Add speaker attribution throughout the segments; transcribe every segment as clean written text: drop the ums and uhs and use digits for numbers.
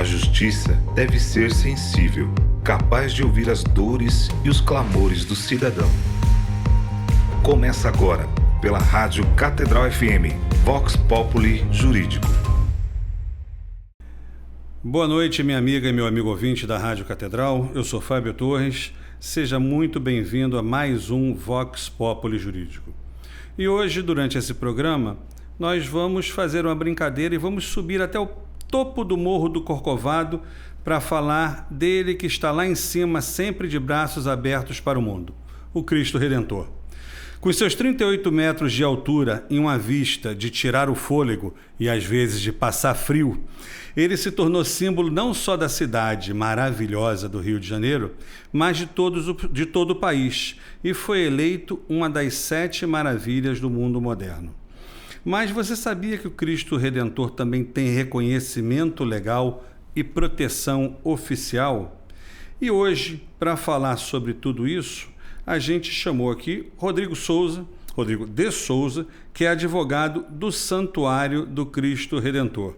Speaker 1: A justiça deve ser sensível, capaz de ouvir as dores e os clamores do cidadão. Começa agora, pela Rádio Catedral FM, Vox Populi Jurídico.
Speaker 2: Boa noite, minha amiga e meu amigo ouvinte da Rádio Catedral. Eu sou Fábio Torres. Seja muito bem-vindo a mais um Vox Populi Jurídico. E hoje, durante esse programa, nós vamos fazer uma brincadeira e vamos subir até o topo do Morro do Corcovado para falar dele que está lá em cima, sempre de braços abertos para o mundo, o Cristo Redentor. Com seus 38 metros de altura e uma vista de tirar o fôlego e às vezes de passar frio, ele se tornou símbolo não só da cidade maravilhosa do Rio de Janeiro, mas de todo o país, e foi eleito uma das 7 maravilhas do mundo moderno. Mas você sabia que o Cristo Redentor também tem reconhecimento legal e proteção oficial? E hoje, para falar sobre tudo isso, a gente chamou aqui Rodrigo de Souza, que é advogado do Santuário do Cristo Redentor.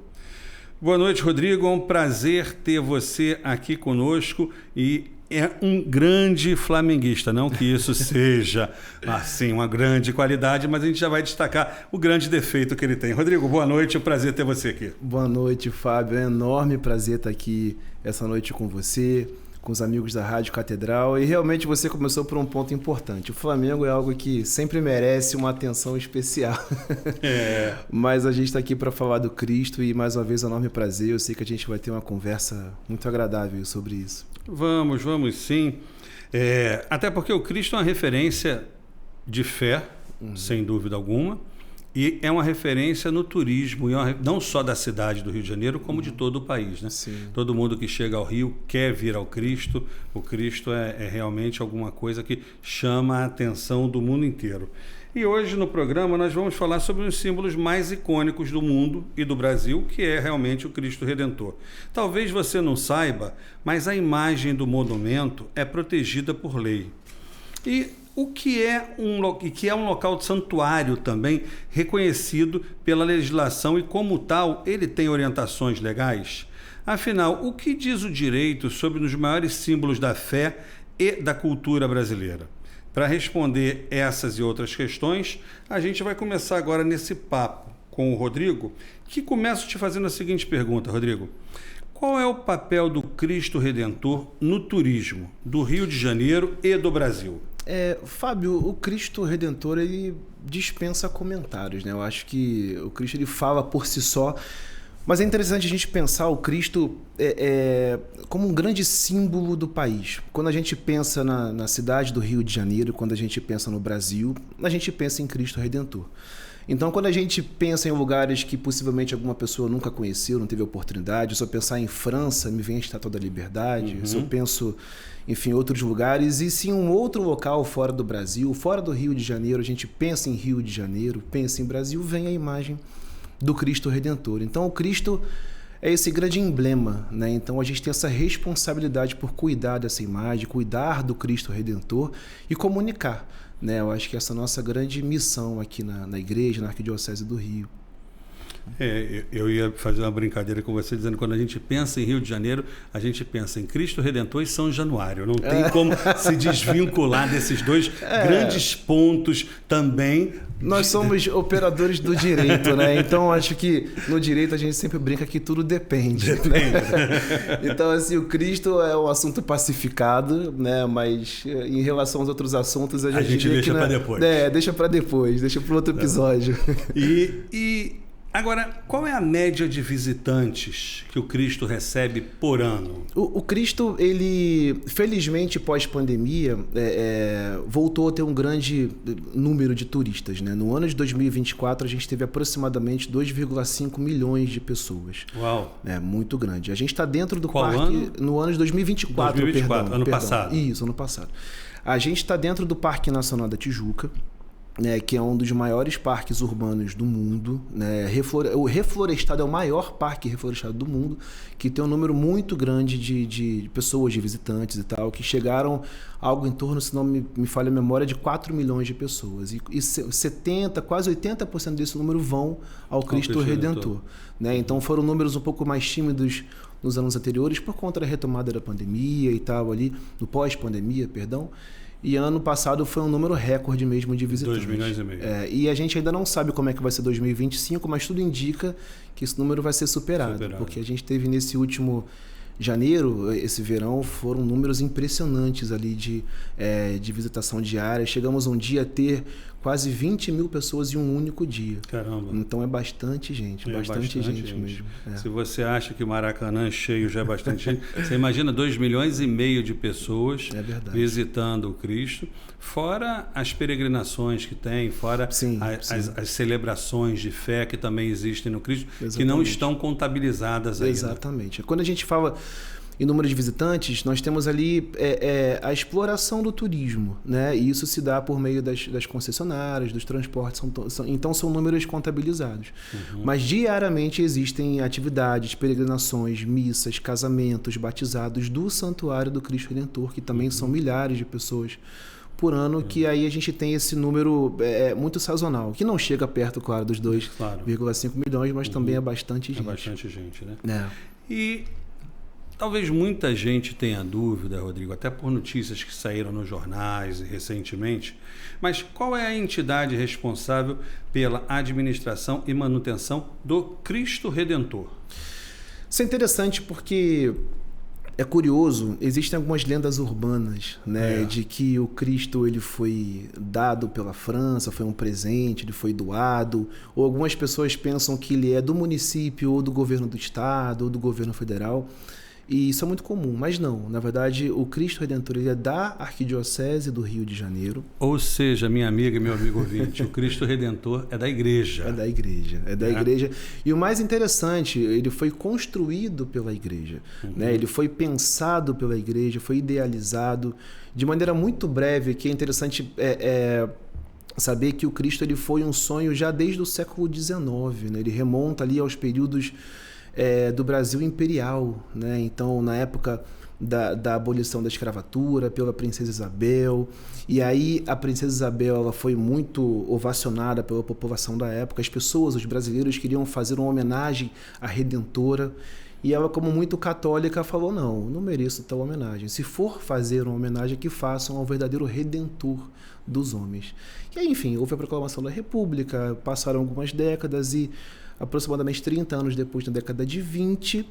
Speaker 2: Boa noite, Rodrigo. É um prazer ter você aqui conosco e é um grande flamenguista. Não que isso seja, assim, uma grande qualidade, mas a gente já vai destacar o grande defeito que ele tem. Rodrigo, boa noite. É um prazer ter você aqui.
Speaker 3: Boa noite, Fábio. É um enorme prazer estar aqui essa noite com você, com os amigos da Rádio Catedral, e realmente você começou por um ponto importante. O Flamengo é algo que sempre merece uma atenção especial. Mas a gente está aqui para falar do Cristo e, mais uma vez, é um enorme prazer. Eu sei que a gente vai ter uma conversa muito agradável sobre isso.
Speaker 2: Vamos sim. Até porque o Cristo é uma referência de fé, sem dúvida alguma, e é uma referência no turismo, não só da cidade do Rio de Janeiro, como de todo o país, né?
Speaker 3: Sim.
Speaker 2: Todo mundo que chega ao Rio quer vir ao Cristo. O Cristo é realmente alguma coisa que chama a atenção do mundo inteiro. E hoje no programa nós vamos falar sobre os símbolos mais icônicos do mundo e do Brasil, que é realmente o Cristo Redentor. Talvez você não saiba, mas a imagem do monumento é protegida por lei. E o que é um local de santuário também reconhecido pela legislação e, como tal, ele tem orientações legais? Afinal, o que diz o direito sobre um dos maiores símbolos da fé e da cultura brasileira? Para responder essas e outras questões, a gente vai começar agora nesse papo com o Rodrigo, que começa te fazendo a seguinte pergunta, Rodrigo. Qual é o papel do Cristo Redentor no turismo do Rio de Janeiro e do Brasil?
Speaker 3: Fábio, o Cristo Redentor, ele dispensa comentários, né? Eu acho que o Cristo, ele fala por si só, mas é interessante a gente pensar o Cristo como um grande símbolo do país. Quando a gente pensa na cidade do Rio de Janeiro, quando a gente pensa no Brasil, a gente pensa em Cristo Redentor. Então, quando a gente pensa em lugares que possivelmente alguma pessoa nunca conheceu, não teve oportunidade, se eu pensar em França, me vem a Estátua da Liberdade, se eu penso, enfim, em outros lugares, e se em um outro local fora do Brasil, fora do Rio de Janeiro, a gente pensa em Rio de Janeiro, pensa em Brasil, vem a imagem do Cristo Redentor. Então, o Cristo é esse grande emblema, né? Então, a gente tem essa responsabilidade por cuidar dessa imagem, cuidar do Cristo Redentor e comunicar, né? Eu acho que essa é a nossa grande missão aqui na igreja, na Arquidiocese do Rio.
Speaker 2: Eu ia fazer uma brincadeira com você, dizendo que quando a gente pensa em Rio de Janeiro, a gente pensa em Cristo Redentor e São Januário. Não tem como se desvincular desses dois grandes pontos também.
Speaker 3: Nós somos operadores do direito, né? Então, acho que no direito a gente sempre brinca que tudo depende. Né? Então, assim, o Cristo é um assunto pacificado, né? Mas em relação aos outros assuntos, a gente
Speaker 2: deixa para depois.
Speaker 3: Deixa para depois, deixa para outro episódio.
Speaker 2: Agora, qual é a média de visitantes que o Cristo recebe por ano?
Speaker 3: O Cristo, ele, felizmente, pós-pandemia, voltou a ter um grande número de turistas, né? No ano de 2024, a gente teve aproximadamente 2,5 milhões de pessoas.
Speaker 2: Uau!
Speaker 3: É muito grande. A gente está dentro do
Speaker 2: Qual
Speaker 3: parque...
Speaker 2: ano?
Speaker 3: No ano de 2024,
Speaker 2: ano passado.
Speaker 3: Isso, ano passado. A gente está dentro do Parque Nacional da Tijuca, né, que é um dos maiores parques urbanos do mundo, né? O Reflorestado é o maior parque reflorestado do mundo, que tem um número muito grande de pessoas, de visitantes e tal, que chegaram algo em torno, se não me falha a memória, de 4 milhões de pessoas. E 70, quase 80% desse número vão ao Cristo Redentor. Né? Então foram números um pouco mais tímidos nos anos anteriores, por conta da retomada da pandemia e tal, ali, no pós-pandemia, perdão. E ano passado foi um número recorde mesmo de visitantes.
Speaker 2: 2,5 milhões.
Speaker 3: E a gente ainda não sabe como é que vai ser 2025, mas tudo indica que esse número vai ser superado. Porque a gente teve nesse último janeiro, esse verão, foram números impressionantes ali de visitação diária. Chegamos um dia a ter quase 20 mil pessoas em um único dia.
Speaker 2: Caramba.
Speaker 3: Então é bastante gente, bastante gente mesmo.
Speaker 2: Se você acha que o Maracanã cheio já é bastante gente, você imagina 2,5 milhões de pessoas visitando o Cristo, fora as peregrinações que tem, fora as celebrações de fé que também existem no Cristo, que não estão contabilizadas ainda.
Speaker 3: Exatamente. Quando a gente fala em número de visitantes, nós temos ali a exploração do turismo, né? E isso se dá por meio das concessionárias, dos transportes, então são números contabilizados. Mas diariamente existem atividades, peregrinações, missas, casamentos, batizados do Santuário do Cristo Redentor, que também são milhares de pessoas por ano, que aí a gente tem esse número muito sazonal, que não chega perto, claro, dos 2,5 milhões, mas também é bastante gente.
Speaker 2: É bastante gente, né?
Speaker 3: É.
Speaker 2: E talvez muita gente tenha dúvida, Rodrigo, até por notícias que saíram nos jornais recentemente, mas qual é a entidade responsável pela administração e manutenção do Cristo Redentor?
Speaker 3: Isso é interessante porque é curioso, existem algumas lendas urbanas, né, de que o Cristo ele foi dado pela França, foi um presente, ele foi doado, ou algumas pessoas pensam que ele é do município, ou do governo do estado, ou do governo federal. E isso é muito comum, mas não. Na verdade, o Cristo Redentor ele é da Arquidiocese do Rio de Janeiro.
Speaker 2: Ou seja, minha amiga e meu amigo ouvinte, o Cristo Redentor é da igreja.
Speaker 3: É da igreja. E o mais interessante, ele foi construído pela igreja. Né? Ele foi pensado pela igreja, foi idealizado de maneira muito breve, que é interessante saber que o Cristo ele foi um sonho já desde o século XIX. Né? Ele remonta ali aos períodos do Brasil imperial, né? Então, na época da abolição da escravatura pela princesa Isabel, e aí a princesa Isabel ela foi muito ovacionada pela população da época, as pessoas, os brasileiros queriam fazer uma homenagem à Redentora, e ela, como muito católica, falou, não mereço tal homenagem, se for fazer uma homenagem, que façam ao verdadeiro Redentor dos homens. E aí, enfim, houve a proclamação da República, passaram algumas décadas e aproximadamente 30 anos depois, na década de 20,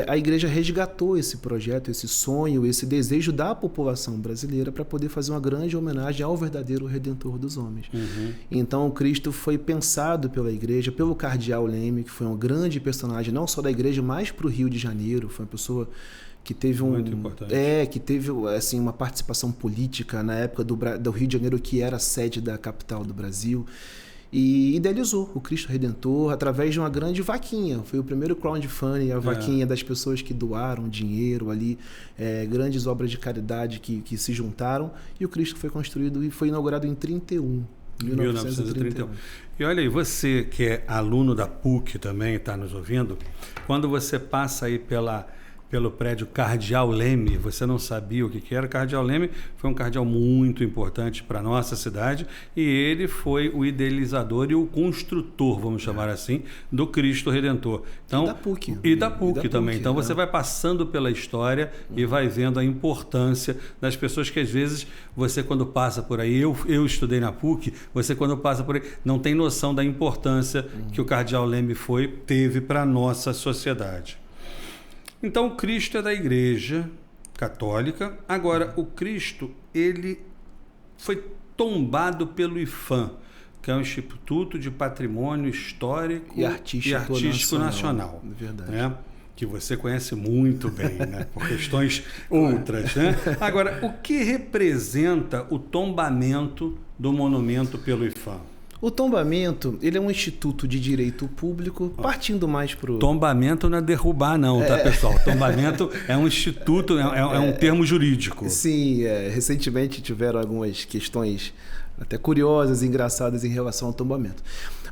Speaker 3: a igreja resgatou esse projeto, esse sonho, esse desejo da população brasileira para poder fazer uma grande homenagem ao verdadeiro Redentor dos homens. Então, o Cristo foi pensado pela igreja, pelo cardeal Leme, que foi um grande personagem, não só da igreja, mas para o Rio de Janeiro. Foi uma pessoa que teve assim, uma participação política na época do Rio de Janeiro, que era a sede da capital do Brasil. E idealizou o Cristo Redentor através de uma grande vaquinha. Foi o primeiro crowdfunding, a vaquinha das pessoas que doaram dinheiro ali, grandes obras de caridade que se juntaram, e o Cristo foi construído e foi inaugurado em 1931.
Speaker 2: E olha aí, você que é aluno da PUC também, está nos ouvindo, quando você passa aí pelo prédio Cardeal Leme, você não sabia o que era. Cardeal Leme foi um cardeal muito importante para a nossa cidade, e ele foi o idealizador e o construtor, vamos chamar assim, do Cristo Redentor. Então, e da PUC também. Então você vai passando pela história e vai vendo a importância das pessoas que às vezes você, quando passa por aí, eu estudei na PUC, você quando passa por aí não tem noção da importância que o Cardeal Leme teve para a nossa sociedade. Então, o Cristo é da Igreja Católica. Agora, o Cristo, ele foi tombado pelo IPHAN, que é o Instituto de Patrimônio Histórico e Artístico Nacional.
Speaker 3: Verdade.
Speaker 2: Né? Que você conhece muito bem, né? Por questões outras. Né? Agora, o que representa o tombamento do monumento pelo IPHAN?
Speaker 3: O tombamento, ele é um instituto de direito público, partindo mais para o...
Speaker 2: Tombamento não é derrubar não, tá, pessoal? Tombamento é um instituto, é um termo jurídico.
Speaker 3: Sim, recentemente tiveram algumas questões até curiosas e engraçadas em relação ao tombamento.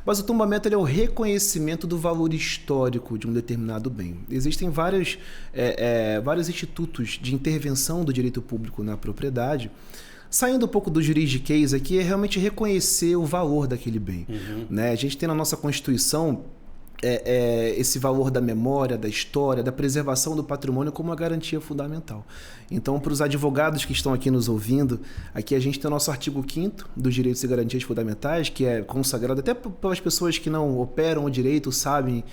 Speaker 3: Mas o tombamento ele é o reconhecimento do valor histórico de um determinado bem. Existem vários institutos de intervenção do direito público na propriedade. Saindo um pouco do juridiquês aqui, é realmente reconhecer o valor daquele bem. Né? A gente tem na nossa Constituição esse valor da memória, da história, da preservação do patrimônio como uma garantia fundamental. Então, para os advogados que estão aqui nos ouvindo, aqui a gente tem o nosso artigo 5º dos Direitos e Garantias Fundamentais, que é consagrado até pelas pessoas que não operam o direito, sabem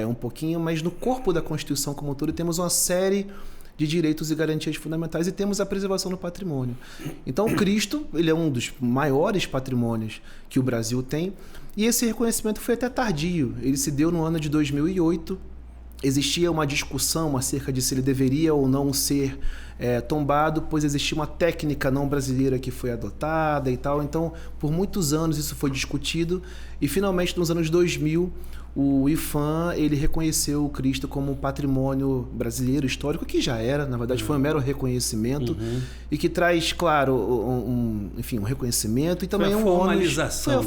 Speaker 3: um pouquinho, mas no corpo da Constituição como um todo temos uma série de direitos e garantias fundamentais e temos a preservação do patrimônio. Então, o Cristo ele é um dos maiores patrimônios que o Brasil tem e esse reconhecimento foi até tardio. Ele se deu no ano de 2008. Existia uma discussão acerca de se ele deveria ou não ser tombado, pois existia uma técnica não brasileira que foi adotada e tal. Então, por muitos anos isso foi discutido e, finalmente, nos anos 2000, o IPHAN ele reconheceu o Cristo como um patrimônio brasileiro histórico, que já era, na verdade foi um mero reconhecimento e que traz, claro, um reconhecimento e também
Speaker 2: foi a formalização,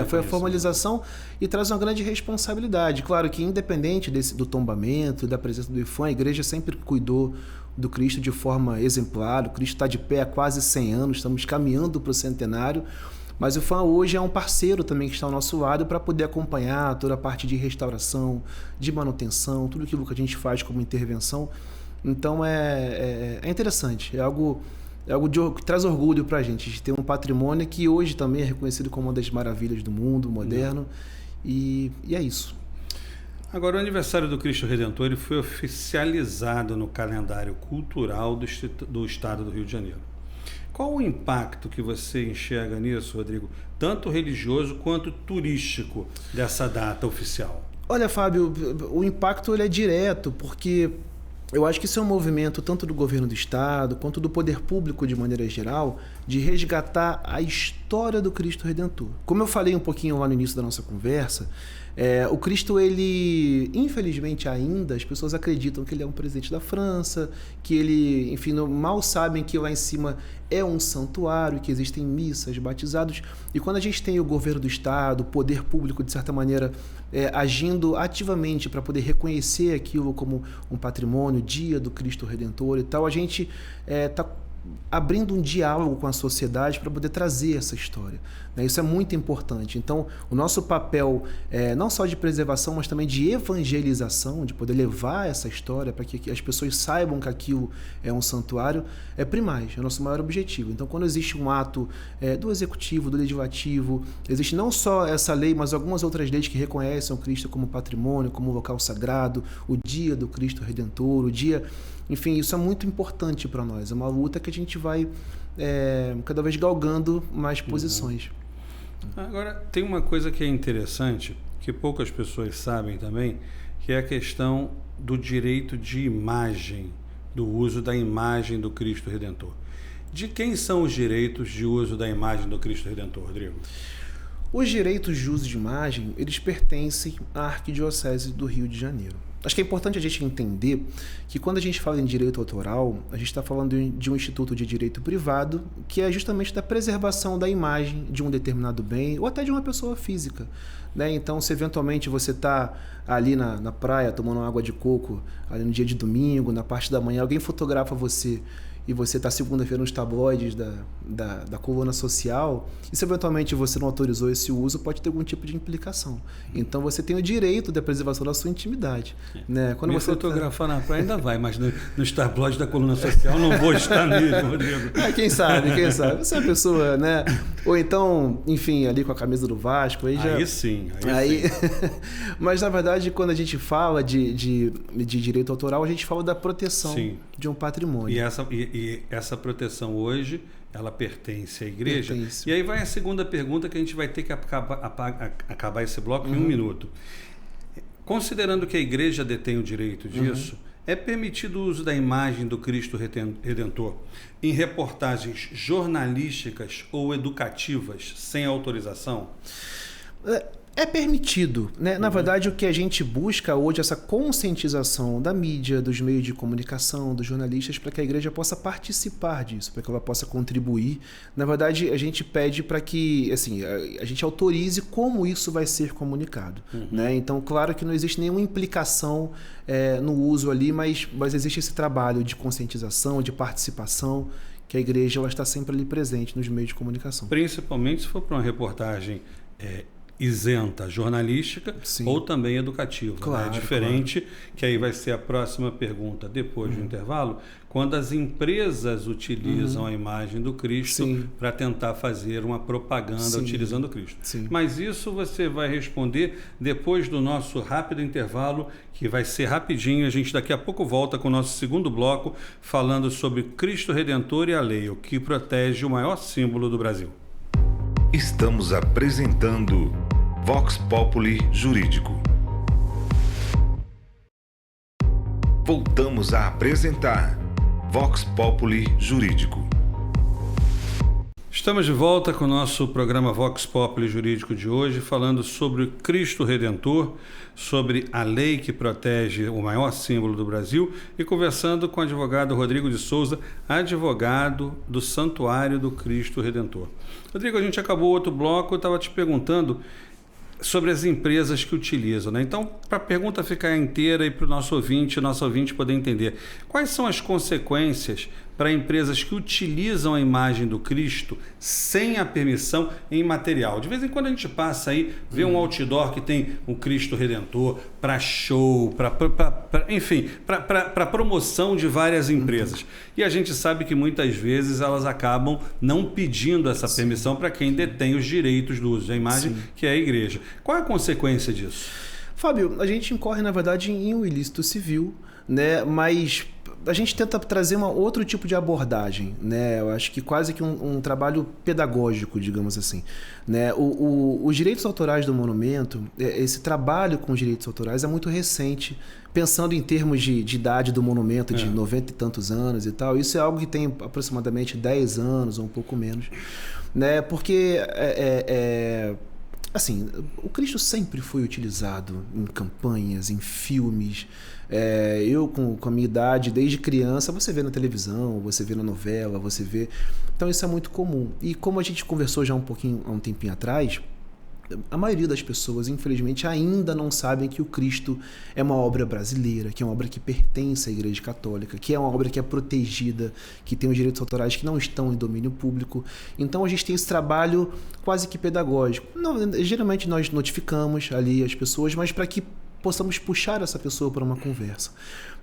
Speaker 3: foi a formalização e traz uma grande responsabilidade. Claro que independente do tombamento e da presença do IPHAN, a igreja sempre cuidou do Cristo de forma exemplar. O Cristo está de pé há quase 100 anos, estamos caminhando para o centenário. Mas o IPHAN hoje é um parceiro também que está ao nosso lado para poder acompanhar toda a parte de restauração, de manutenção, tudo aquilo que a gente faz como intervenção. Então é interessante, é algo que traz orgulho para a gente ter um patrimônio que hoje também é reconhecido como uma das maravilhas do mundo moderno. E é isso.
Speaker 2: Agora, o aniversário do Cristo Redentor ele foi oficializado no calendário cultural do Estado do Rio de Janeiro. Qual o impacto que você enxerga nisso, Rodrigo, tanto religioso quanto turístico dessa data oficial?
Speaker 3: Olha, Fábio, o impacto ele é direto, porque eu acho que isso é um movimento tanto do governo do Estado quanto do poder público de maneira geral de resgatar a história do Cristo Redentor. Como eu falei um pouquinho lá no início da nossa conversa, o Cristo, ele, infelizmente ainda, as pessoas acreditam que ele é um presidente da França, que ele, enfim, mal sabem que lá em cima é um santuário, que existem missas, batizados. E quando a gente tem o governo do Estado, o poder público, de certa maneira, agindo ativamente para poder reconhecer aquilo como um patrimônio, dia do Cristo Redentor e tal, a gente está abrindo um diálogo com a sociedade para poder trazer essa história. Isso é muito importante. Então, o nosso papel, não só de preservação, mas também de evangelização, de poder levar essa história para que as pessoas saibam que aquilo é um santuário, é primário, é o nosso maior objetivo. Então, quando existe um ato do Executivo, do Legislativo, existe não só essa lei, mas algumas outras leis que reconhecem o Cristo como patrimônio, como local sagrado, o dia do Cristo Redentor, o dia... Enfim, isso é muito importante para nós. É uma luta que a gente vai cada vez galgando mais posições.
Speaker 2: Agora, tem uma coisa que é interessante, que poucas pessoas sabem também, que é a questão do direito de imagem, do uso da imagem do Cristo Redentor. De quem são os direitos de uso da imagem do Cristo Redentor, Rodrigo?
Speaker 3: Os direitos de uso de imagem, eles pertencem à Arquidiocese do Rio de Janeiro. Acho que é importante a gente entender que quando a gente fala em direito autoral, a gente está falando de um instituto de direito privado, que é justamente da preservação da imagem de um determinado bem ou até de uma pessoa física. Então, se eventualmente você está ali na praia tomando água de coco, ali no dia de domingo, na parte da manhã, alguém fotografa você e você está segunda-feira nos tabloides da coluna social, e se eventualmente você não autorizou esse uso, pode ter algum tipo de implicação. Então você tem o direito da preservação da sua intimidade. Quando
Speaker 2: Me fotografar na praia ainda vai, mas nos tabloides da coluna social não vou estar mesmo, Rodrigo.
Speaker 3: Quem sabe? Você é uma pessoa, ou então, enfim, ali com a camisa do Vasco.
Speaker 2: Aí sim.
Speaker 3: Mas na verdade, quando a gente fala de direito autoral, a gente fala da proteção de um patrimônio.
Speaker 2: E essa proteção hoje, ela pertence à igreja.
Speaker 3: Pertence.
Speaker 2: E aí vai a segunda pergunta que a gente vai ter que acabar esse bloco em 1 minuto. Considerando que a igreja detém o direito disso, é permitido o uso da imagem do Cristo Redentor em reportagens jornalísticas ou educativas sem autorização?
Speaker 3: É permitido, né? Na verdade, o que a gente busca hoje é essa conscientização da mídia, dos meios de comunicação, dos jornalistas, para que a igreja possa participar disso, para que ela possa contribuir. Na verdade, a gente pede para que, assim, a gente autorize como isso vai ser comunicado, né? Então, claro que não existe nenhuma implicação no uso ali, mas existe esse trabalho de conscientização, de participação, que a igreja ela está sempre ali presente nos meios de comunicação.
Speaker 2: Principalmente se for para uma reportagem isenta, jornalística, sim, ou também educativa.
Speaker 3: Claro,
Speaker 2: né? É diferente,
Speaker 3: claro.
Speaker 2: Que aí vai ser a próxima pergunta depois do intervalo, quando as empresas utilizam a imagem do Cristo para tentar fazer uma propaganda utilizando o Cristo.
Speaker 3: Sim.
Speaker 2: Mas isso você vai responder depois do nosso rápido intervalo, que vai ser rapidinho. A gente daqui a pouco volta com o nosso segundo bloco, falando sobre Cristo Redentor e a lei, o que protege o maior símbolo do Brasil.
Speaker 1: Estamos apresentando Vox Populi Jurídico. Voltamos a apresentar Vox Populi Jurídico.
Speaker 2: Estamos de volta com o nosso programa Vox Populi Jurídico de hoje, falando sobre o Cristo Redentor, sobre a lei que protege o maior símbolo do Brasil e conversando com o advogado Rodrigo de Souza, advogado do Santuário do Cristo Redentor. Rodrigo, a gente acabou outro bloco, eu estava te perguntando sobre as empresas que utilizam, né? Então, para a pergunta ficar inteira e para o nosso ouvinte poder entender, quais são as consequências para empresas que utilizam a imagem do Cristo sem a permissão em material? De vez em quando a gente passa aí, vê um outdoor que tem o Cristo Redentor para show, enfim, para promoção de várias empresas. E a gente sabe que muitas vezes elas acabam não pedindo essa permissão para quem detém os direitos do uso da imagem, que é a igreja. Qual é a consequência disso?
Speaker 3: Fábio, a gente incorre, na verdade, em um ilícito civil, né? Mas a gente tenta trazer outro tipo de abordagem, né? Eu acho que quase que um trabalho pedagógico, digamos assim, né? Os direitos autorais do monumento, esse trabalho com os direitos autorais é muito recente, pensando em termos de idade do monumento, de 90 e tantos anos e tal. Isso é algo que tem aproximadamente 10 anos ou um pouco menos, né? Porque assim, o Cristo sempre foi utilizado em campanhas, em filmes. Eu, com a minha idade, desde criança, você vê na televisão, você vê na novela, você vê... Então isso é muito comum. E como a gente conversou já há um tempinho atrás, a maioria das pessoas, infelizmente, ainda não sabem que o Cristo é uma obra brasileira, que é uma obra que pertence à Igreja Católica, que é uma obra que é protegida, que tem os direitos autorais que não estão em domínio público. Então a gente tem esse trabalho quase que pedagógico. Geralmente nós notificamos ali as pessoas, mas para que possamos puxar essa pessoa para uma conversa,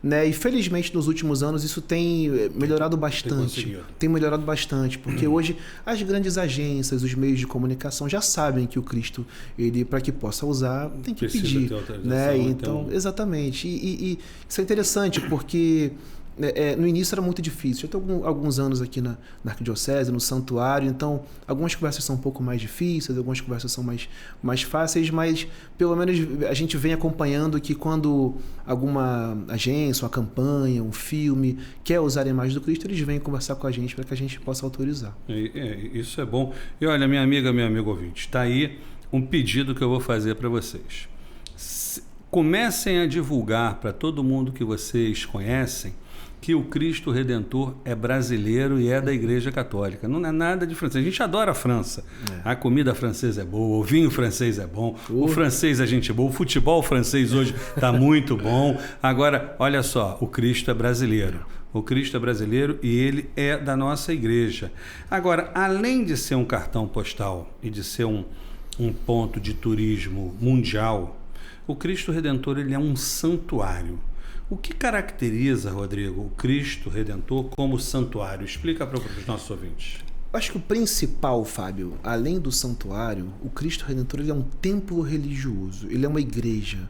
Speaker 3: né? E felizmente nos últimos anos isso tem melhorado bastante. Tem melhorado bastante, porque hoje as grandes agências, os meios de comunicação já sabem que o Cristo, ele, para que possa usar, tem que pedir, né? Então, exatamente. E isso é interessante porque no início era muito difícil. Eu estou alguns anos aqui na Arquidiocese, no Santuário, então algumas conversas são um pouco mais difíceis, algumas conversas são mais fáceis, mas pelo menos a gente vem acompanhando que quando alguma agência, uma campanha, um filme quer usar a imagem do Cristo, eles vêm conversar com a gente para que a gente possa autorizar.
Speaker 2: Isso é bom. E olha, minha amiga, meu amigo ouvinte, está aí um pedido que eu vou fazer para vocês. Comecem a divulgar para todo mundo que vocês conhecem que o Cristo Redentor é brasileiro e é da Igreja Católica. Não é nada de francês. A gente adora a França. A comida francesa é boa, o vinho francês é bom, o francês é gente boa, o futebol francês hoje está muito bom. Agora, olha só, o Cristo é brasileiro. O Cristo é brasileiro e ele é da nossa igreja. Agora, além de ser um cartão postal e de ser um ponto de turismo mundial, o Cristo Redentor ele é um santuário. O que caracteriza, Rodrigo, o Cristo Redentor como santuário? Explica para os nossos ouvintes.
Speaker 3: Acho que o principal, Fábio, além do santuário, o Cristo Redentor ele é um templo religioso, ele é uma igreja,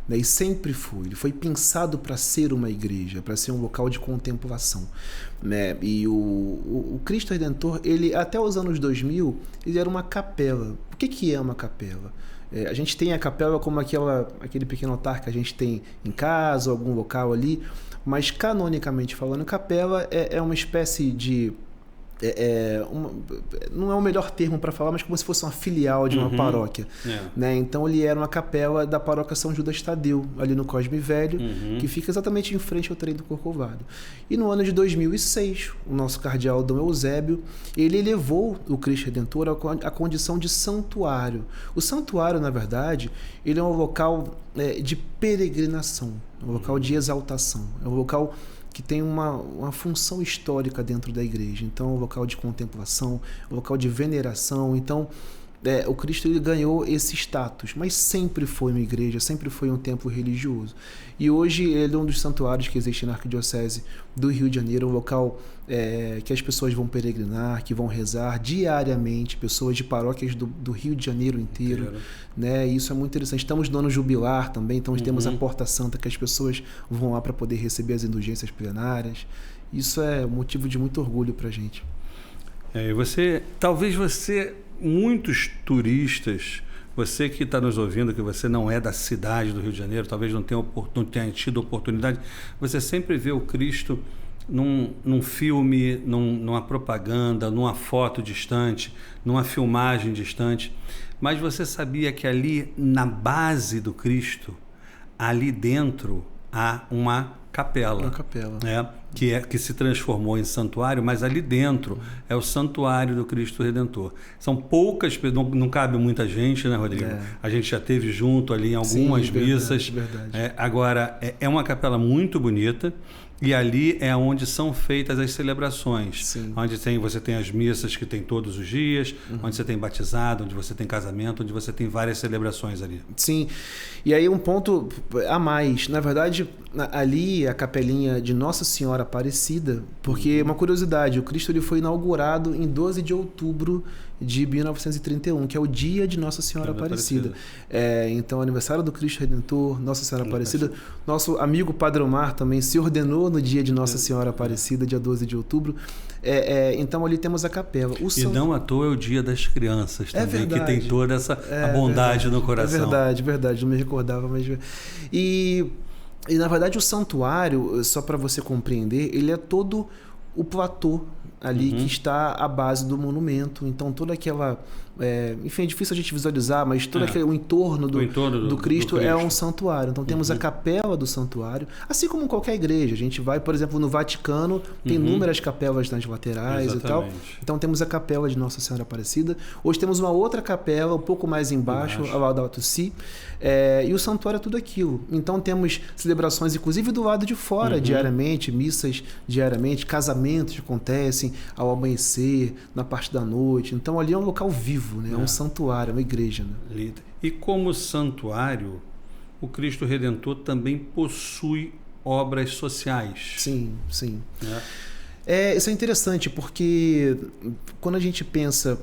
Speaker 3: né? E sempre foi. Ele foi pensado para ser uma igreja, para ser um local de contemplação, né? E o Cristo Redentor, ele até os anos 2000, ele era uma capela. O que é uma capela? A gente tem a capela como aquele pequeno altar que a gente tem em casa, algum local ali, mas canonicamente falando, capela é uma espécie de não é o melhor termo para falar, mas como se fosse uma filial de uma paróquia. Né? Então ele era uma capela da paróquia São Judas Tadeu, ali no Cosme Velho, que fica exatamente em frente ao trem do Corcovado. E no ano de 2006, o nosso cardeal Dom Eusébio, ele elevou o Cristo Redentor à condição de santuário. O santuário, na verdade, ele é um local de peregrinação, um local de exaltação, é um local que tem uma função histórica dentro da igreja. Então, é um local de contemplação, um local de veneração. Então, o Cristo ele ganhou esse status, mas sempre foi uma igreja, sempre foi um templo religioso. E hoje ele é um dos santuários que existe na Arquidiocese do Rio de Janeiro, um local que as pessoas vão peregrinar, que vão rezar diariamente, pessoas de paróquias do Rio de Janeiro inteiro. Né? E isso é muito interessante. Estamos no ano jubilar também, então temos a Porta Santa, que as pessoas vão lá para poder receber as indulgências plenárias. Isso é motivo de muito orgulho para a gente.
Speaker 2: Talvez muitos turistas, você que está nos ouvindo, que você não é da cidade do Rio de Janeiro, talvez não tenha tido oportunidade, você sempre vê o Cristo num filme, numa propaganda, numa foto distante, numa filmagem distante, mas você sabia que ali na base do Cristo, ali dentro, há uma capela.
Speaker 3: Uma capela.
Speaker 2: Que se transformou em santuário, mas ali dentro é o santuário do Cristo Redentor. São poucas pessoas, não cabe muita gente, né, Rodrigo? A gente já esteve junto ali em algumas missas.
Speaker 3: Verdade.
Speaker 2: Agora, é uma capela muito bonita. E ali é onde são feitas as celebrações.
Speaker 3: Sim.
Speaker 2: Onde você tem as missas que tem todos os dias, onde você tem batizado, onde você tem casamento, onde você tem várias celebrações ali.
Speaker 3: Sim. E aí um ponto a mais. Na verdade, ali a capelinha de Nossa Senhora Aparecida, porque uma curiosidade, o Cristo ele foi inaugurado em 12 de outubro de 1931, que é o dia de Nossa Senhora Aparecida. Então, aniversário do Cristo Redentor, Nossa Senhora Aparecida. Nosso amigo Padre Omar também se ordenou no dia de Nossa Senhora Aparecida, dia 12 de outubro. Então, ali temos a capela.
Speaker 2: Não à toa é o dia das crianças também, que tem toda essa bondade
Speaker 3: verdade.
Speaker 2: no coração.
Speaker 3: Verdade. Não me recordava, mas... E na verdade, o santuário, só para você compreender, ele é todo o platô ali que está à base do monumento. Então, toda aquela... enfim, é difícil a gente visualizar, mas todo o entorno do Cristo é um santuário. Então, temos a capela do santuário, assim como em qualquer igreja. A gente vai, por exemplo, no Vaticano, tem inúmeras capelas nas laterais e tal. Então, temos a capela de Nossa Senhora Aparecida. Hoje temos uma outra capela, um pouco mais embaixo. A Laudato Si. E o santuário é tudo aquilo. Então, temos celebrações, inclusive do lado de fora, diariamente, missas diariamente, casamentos que acontecem ao amanhecer, na parte da noite. Então, ali é um local vivo, né? É um santuário, é uma igreja. Né?
Speaker 2: E como santuário, o Cristo Redentor também possui obras sociais.
Speaker 3: Sim. Isso é interessante, porque quando a gente pensa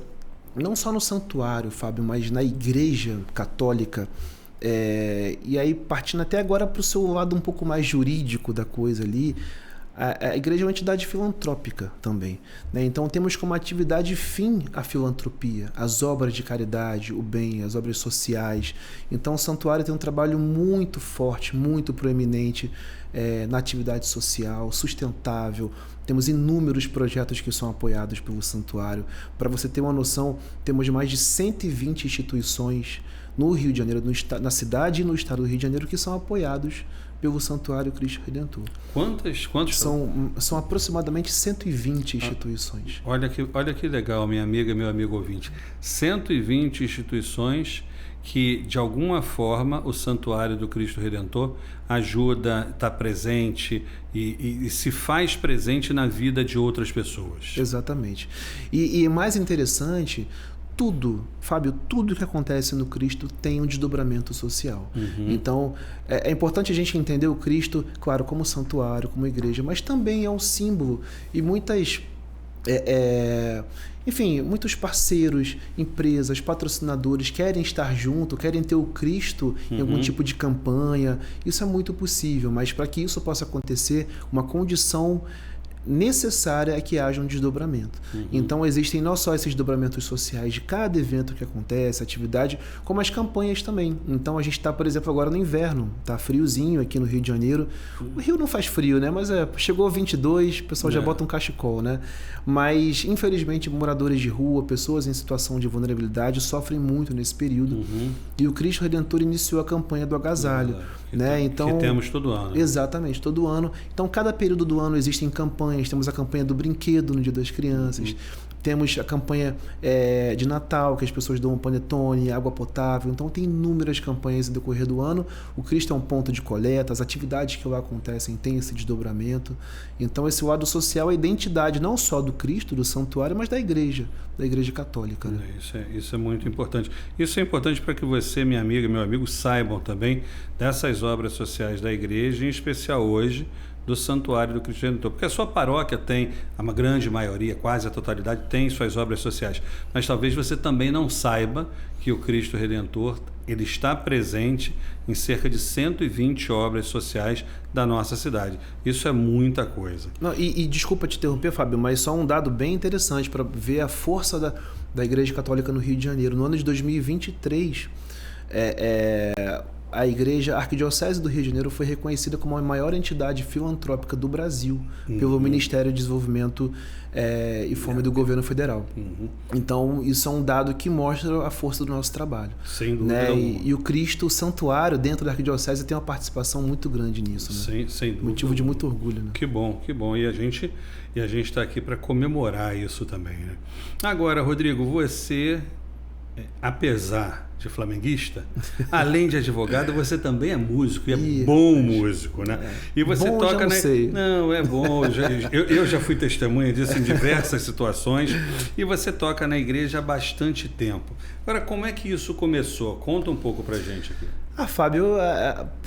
Speaker 3: não só no santuário, Fábio, mas na igreja católica, e aí partindo até agora para o seu lado um pouco mais jurídico da coisa ali, a igreja é uma entidade filantrópica também, né? Então temos como atividade fim a filantropia, as obras de caridade, o bem, as obras sociais. Então o santuário tem um trabalho muito forte, muito proeminente na atividade social, sustentável. Temos inúmeros projetos que são apoiados pelo santuário. Para você ter uma noção, temos mais de 120 instituições no Rio de Janeiro, na cidade e no estado do Rio de Janeiro, que são apoiados pelo Santuário Cristo Redentor.
Speaker 2: Quantos?
Speaker 3: São aproximadamente 120 instituições.
Speaker 2: Olha que legal, minha amiga, meu amigo ouvinte. 120 instituições que, de alguma forma, o Santuário do Cristo Redentor ajuda, está presente e se faz presente na vida de outras pessoas.
Speaker 3: Exatamente. E mais interessante... Fábio, tudo que acontece no Cristo tem um desdobramento social. Então, é importante a gente entender o Cristo, claro, como santuário, como igreja, mas também é um símbolo. E muitos parceiros, empresas, patrocinadores querem estar junto, querem ter o Cristo em algum tipo de campanha. Isso é muito possível, mas para que isso possa acontecer, uma condição necessária é que haja um desdobramento. Então existem não só esses desdobramentos sociais de cada evento que acontece, atividade, como as campanhas também. Então a gente está, por exemplo, agora no inverno, tá friozinho aqui no Rio de Janeiro. O Rio não faz frio, né? Mas chegou a 22, o pessoal já bota um cachecol, né? Mas infelizmente moradores de rua, pessoas em situação de vulnerabilidade sofrem muito nesse período. E o Cristo Redentor iniciou a campanha do agasalho, né? Então,
Speaker 2: que temos todo ano.
Speaker 3: Exatamente, todo ano. Então cada período do ano existem campanhas. Temos a campanha do brinquedo no Dia das Crianças. Temos a campanha de Natal, que as pessoas dão panetone, água potável. Então tem inúmeras campanhas no decorrer do ano. O Cristo é um ponto de coleta, as atividades que lá acontecem têm esse desdobramento. Então esse lado social é a identidade não só do Cristo, do santuário, mas da igreja católica. Né?
Speaker 2: Isso é muito importante. Isso é importante para que você, minha amiga e meu amigo, saibam também dessas obras sociais da igreja, em especial hoje, do Santuário do Cristo Redentor. Porque a sua paróquia tem, a grande maioria, quase a totalidade, tem suas obras sociais. Mas talvez você também não saiba que o Cristo Redentor ele está presente em cerca de 120 obras sociais da nossa cidade. Isso é muita coisa.
Speaker 3: Não, e desculpa te interromper, Fábio, mas só um dado bem interessante para ver a força da Igreja Católica no Rio de Janeiro. No ano de 2023, a Arquidiocese do Rio de Janeiro foi reconhecida como a maior entidade filantrópica do Brasil pelo Ministério de Desenvolvimento e Fome do Governo Federal. Então, isso é um dado que mostra a força do nosso trabalho.
Speaker 2: Sem dúvida.
Speaker 3: Né? E o Cristo, o santuário dentro da Arquidiocese tem uma participação muito grande nisso. Né?
Speaker 2: Sem dúvida.
Speaker 3: Motivo de muito orgulho. Né?
Speaker 2: Que bom. E a gente está aqui para comemorar isso também. Né? Agora, Rodrigo, você, apesar de flamenguista, além de advogado, você também é músico, e é bom músico, né? E você
Speaker 3: bom,
Speaker 2: toca,
Speaker 3: já não
Speaker 2: né?
Speaker 3: sei.
Speaker 2: Não, é bom. Eu já fui testemunha disso em diversas situações. E você toca na igreja há bastante tempo. Agora, como é que isso começou? Conta um pouco pra gente aqui.
Speaker 3: Fábio,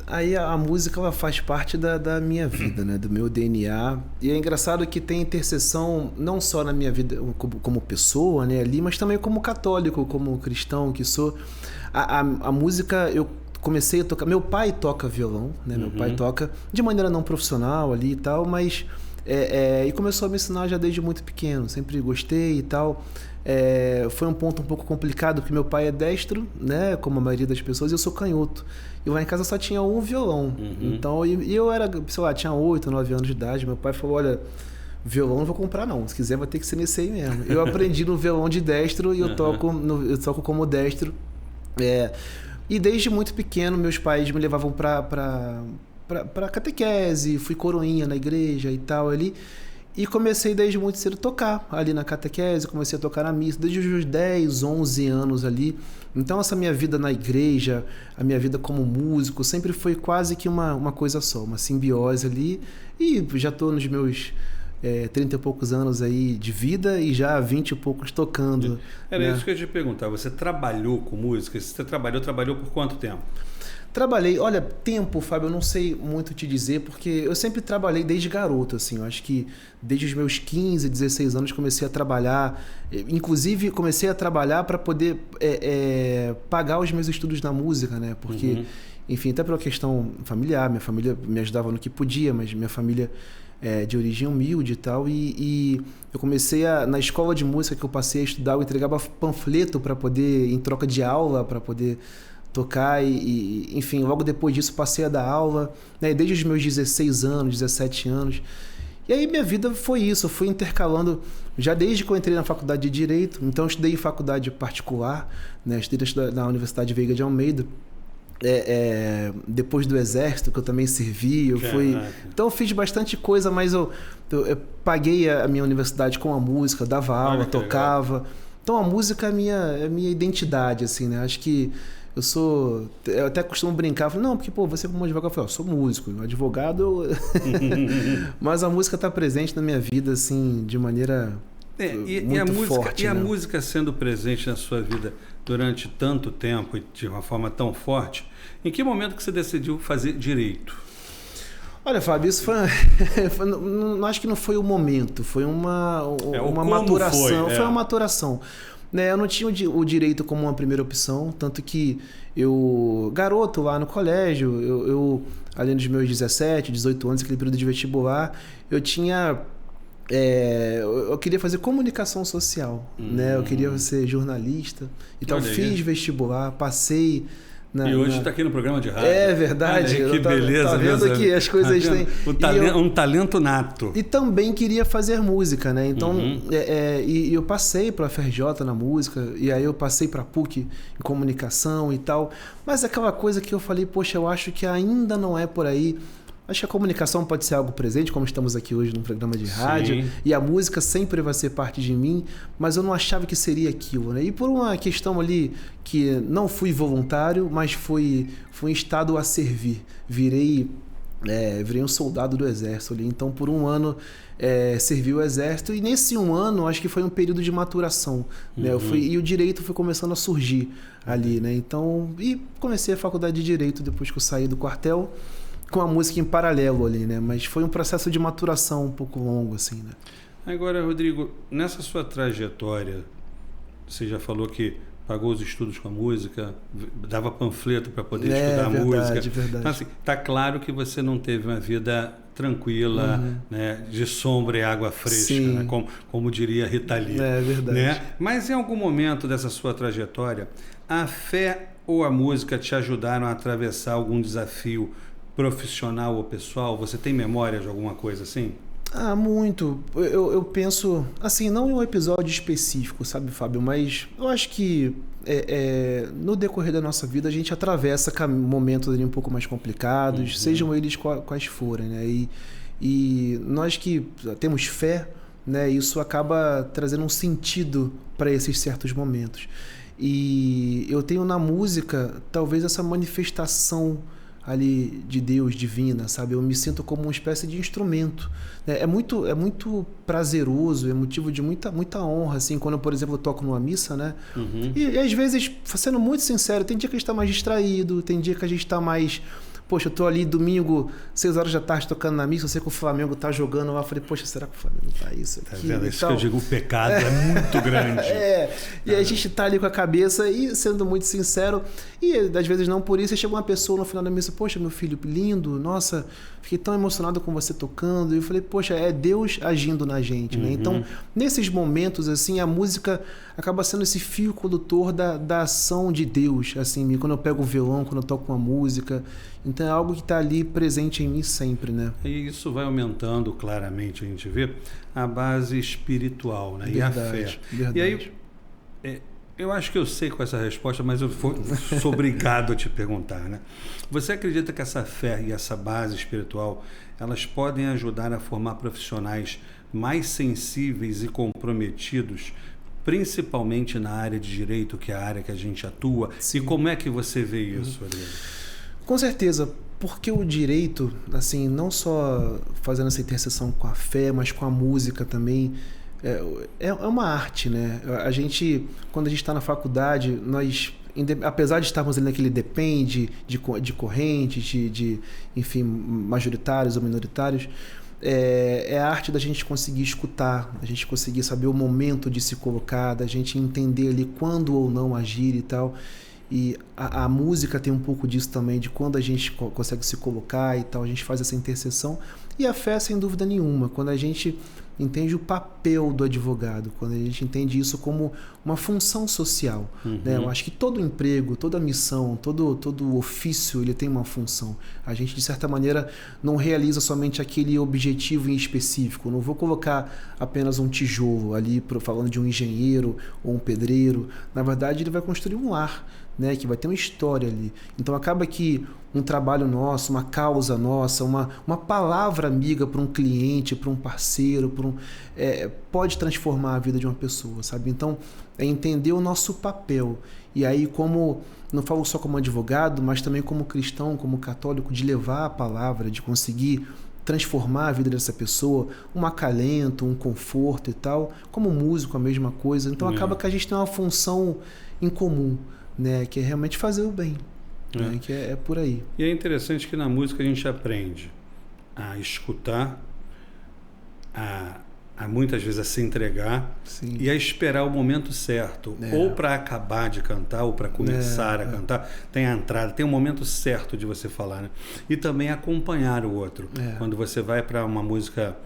Speaker 3: aí a música ela faz parte da minha vida, né? Do meu DNA. E é engraçado que tem interseção não só na minha vida como pessoa, né? Ali, mas também como católico, como cristão que sou. A música, eu comecei a tocar... Meu pai toca violão, né? Meu pai toca de maneira não profissional ali e tal, mas... e começou a me ensinar já desde muito pequeno. Sempre gostei e tal. Foi um ponto um pouco complicado, porque meu pai é destro, né, como a maioria das pessoas, e eu sou canhoto. E lá em casa só tinha um violão. Então, eu era, sei lá, tinha 8, 9 anos de idade. Meu pai falou, olha, violão não vou comprar não, se quiser vai ter que ser nesse aí mesmo. Eu aprendi no violão de destro e eu toco como destro. E desde muito pequeno, meus pais me levavam para catequese, fui coroinha na igreja e tal ali. E comecei desde muito cedo a tocar ali na catequese, comecei a tocar na missa, desde os 10, 11 anos ali. Então essa minha vida na igreja, a minha vida como músico, sempre foi quase que uma coisa só, uma simbiose ali. E já estou nos meus 30 e poucos anos aí de vida e já 20 e poucos tocando.
Speaker 2: Era
Speaker 3: né?
Speaker 2: isso que eu ia te perguntar, você trabalhou com música? Se você trabalhou por quanto tempo?
Speaker 3: Trabalhei, olha, tempo, Fábio, eu não sei muito te dizer, porque eu sempre trabalhei desde garoto, assim, eu acho que desde os meus 15, 16 anos comecei a trabalhar, inclusive comecei a trabalhar para poder pagar os meus estudos na música, né, porque, enfim, até pela questão familiar, minha família me ajudava no que podia, mas minha família é de origem humilde e tal, e eu comecei na escola de música que eu passei a estudar, eu entregava panfleto para poder, em troca de aula, para poder tocar e, enfim, logo depois disso passei a dar aula, né, desde os meus 16 anos, 17 anos. E aí minha vida foi isso, eu fui intercalando, já desde que eu entrei na faculdade de Direito, então eu estudei em faculdade particular, né, estudei na Universidade Veiga de Almeida, depois do Exército, que eu também servi, então eu fiz bastante coisa, mas eu paguei a minha universidade com a música, dava aula, tocava. Então a música é a minha identidade, assim, né, acho que eu até costumo brincar, falo, não, porque você como advogado, eu falo, sou músico, advogado, mas a música está presente na minha vida, assim, de maneira muito forte.
Speaker 2: E a música sendo presente na sua vida durante tanto tempo e de uma forma tão forte, em que momento que você decidiu fazer direito?
Speaker 3: Olha, Fábio, isso acho que não foi o momento, foi uma maturação, foi uma maturação. Eu não tinha o direito como uma primeira opção, tanto que garoto lá no colégio, eu além dos meus 17, 18 anos, aquele período de vestibular, eu tinha eu queria fazer comunicação social, né? Eu queria ser jornalista. Então
Speaker 2: Olha aí.
Speaker 3: Fiz vestibular, passei...
Speaker 2: E hoje está aqui no programa de rádio.
Speaker 3: É verdade.
Speaker 2: Olha aí, que beleza.
Speaker 3: Tá vendo
Speaker 2: mesmo.
Speaker 3: que as coisas têm...
Speaker 2: Um talento nato.
Speaker 3: E também queria fazer música, né? Então, e eu passei para a FRJ na música, e aí eu passei para a PUC em comunicação e tal. Mas aquela coisa que eu falei, poxa, eu acho que ainda não é por aí. Acho que a comunicação pode ser algo presente, como estamos aqui hoje num programa de rádio.
Speaker 2: Sim.
Speaker 3: E a música sempre vai ser parte de mim, mas eu não achava que seria aquilo, né? E por uma questão ali que não fui voluntário, mas fui instado a servir. Virei um soldado do exército ali. Então, por um ano, servi o exército. E nesse um ano, acho que foi um período de maturação. Né? E o direito foi começando a surgir ali, né? Então, e comecei a faculdade de direito depois que eu saí do quartel, com a música em paralelo ali, né? Mas foi um processo de maturação um pouco longo, assim, né?
Speaker 2: Agora, Rodrigo, nessa sua trajetória, você já falou que pagou os estudos com a música, dava panfleto para poder estudar
Speaker 3: verdade,
Speaker 2: música.
Speaker 3: Verdade.
Speaker 2: Então, assim, tá claro que você não teve uma vida tranquila, né, de sombra e água fresca, né, como diria Rita Lee.
Speaker 3: É verdade.
Speaker 2: Né? Mas em algum momento dessa sua trajetória, a fé ou a música te ajudaram a atravessar algum desafio profissional ou pessoal? Você tem memória de alguma coisa assim?
Speaker 3: Muito. Eu penso, assim, não em um episódio específico, sabe, Fábio? Mas eu acho que no decorrer da nossa vida a gente atravessa momentos ali um pouco mais complicados, sejam eles quais forem, né? E nós que temos fé, né? Isso acaba trazendo um sentido para esses certos momentos. E eu tenho na música talvez essa manifestação ali de Deus, divina, sabe? Eu me sinto como uma espécie de instrumento. É muito prazeroso, é motivo de muita honra, assim, quando eu, por exemplo, toco numa missa, né? E às vezes, sendo muito sincero, tem dia que a gente está mais distraído, tem dia que a gente está mais... Poxa, eu tô ali domingo, 6 horas da tarde, tocando na missa, eu sei que o Flamengo tá jogando lá, eu falei, poxa, será que o Flamengo tá isso aqui?
Speaker 2: Tá vendo? Isso que eu digo, o pecado é muito grande.
Speaker 3: E a gente tá ali com a cabeça e sendo muito sincero, e às vezes não por isso, chega uma pessoa no final da missa, poxa, meu filho, lindo, nossa, fiquei tão emocionado com você tocando, e eu falei, poxa, é Deus agindo na gente, né? Então, nesses momentos, assim, a música acaba sendo esse fio condutor da ação de Deus, assim, quando eu pego o violão, quando eu toco uma música. Então é algo que está ali presente em mim sempre, né?
Speaker 2: E isso vai aumentando claramente, a gente vê, a base espiritual, né?
Speaker 3: Verdade,
Speaker 2: e a fé.
Speaker 3: Verdade.
Speaker 2: E aí, eu acho que eu sei com essa resposta, mas eu sou obrigado a te perguntar, né? Você acredita que essa fé e essa base espiritual, elas podem ajudar a formar profissionais mais sensíveis e comprometidos, principalmente na área de direito, que é a área que a gente atua? Sim. E como é que você vê isso, Adriano?
Speaker 3: Com certeza, porque o direito, assim, não só fazendo essa interseção com a fé, mas com a música também, é uma arte, né? A gente, quando a gente está na faculdade, nós, apesar de estarmos ali naquele depende de correntes, enfim, majoritários ou minoritários, é a arte da gente conseguir escutar, da gente conseguir saber o momento de se colocar, da gente entender ali quando ou não agir e tal. E a música tem um pouco disso também, de quando a gente consegue se colocar e tal, a gente faz essa interseção. E a fé, sem dúvida nenhuma, quando a gente entende o papel do advogado, quando a gente entende isso como uma função social. Né? Eu acho que todo emprego, toda missão, todo ofício, ele tem uma função. A gente, de certa maneira, não realiza somente aquele objetivo em específico. Eu não vou colocar apenas um tijolo ali, falando de um engenheiro ou um pedreiro. Na verdade, ele vai construir um lar, né, que vai ter uma história ali. Então acaba que um trabalho nosso, uma causa nossa, uma palavra amiga para um cliente, para um parceiro, pode transformar a vida de uma pessoa, sabe? Então é entender o nosso papel. E aí, como não falo só como advogado, mas também como cristão, como católico, de levar a palavra, de conseguir transformar a vida dessa pessoa, um acalento, um conforto e tal. Como músico, a mesma coisa. Então acaba que a gente tem uma função em comum, né, que é realmente fazer o bem, né, que é por aí.
Speaker 2: E é interessante que na música a gente aprende a escutar, a muitas vezes a se entregar. Sim. E a esperar o momento certo, ou para acabar de cantar, ou para começar a cantar. Tem a entrada, tem o momento certo de você falar, né? E também acompanhar o outro. Quando você vai para uma música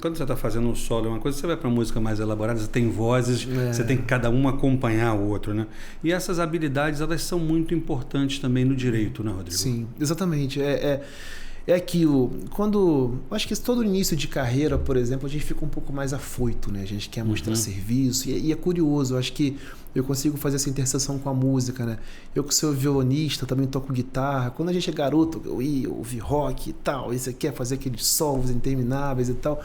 Speaker 2: Quando você está fazendo um solo, é uma coisa, você vai para música mais elaborada, você tem vozes, você tem que cada um acompanhar o outro, né? E essas habilidades, elas são muito importantes também no direito, né, Rodrigo?
Speaker 3: Sim, exatamente. É aquilo, acho que todo início de carreira, por exemplo, a gente fica um pouco mais afoito, né? A gente quer mostrar serviço e é curioso, eu acho que eu consigo fazer essa interseção com a música, né? Eu que sou violonista, também toco guitarra, quando a gente é garoto, eu ia ouvir rock e tal, e você quer fazer aqueles solos intermináveis e tal,